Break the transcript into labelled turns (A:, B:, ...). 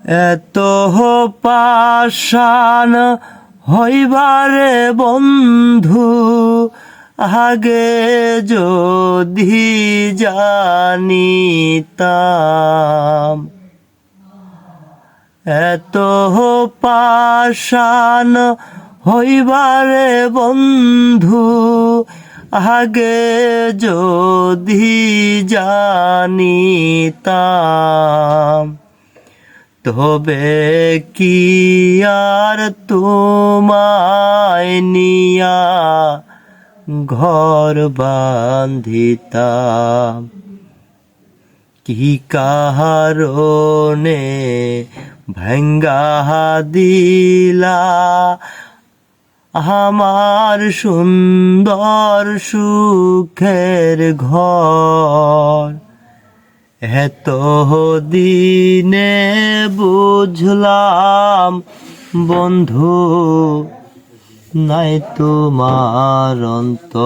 A: এত পাষাণ হইবারে বন্ধু আগে যদি জানিতাম। এত পাষাণ হইবারে বন্ধু আগে যদি জানিতাম, তবে কি আর তোমায় নিয়া ঘর বান্ধিতাম। কি কারণে ভাঙ্গা দিলা আমার সুন্দর সুখের ঘর। এত দিনে বুঝলাম বন্ধু নাই তোমার অন্তর।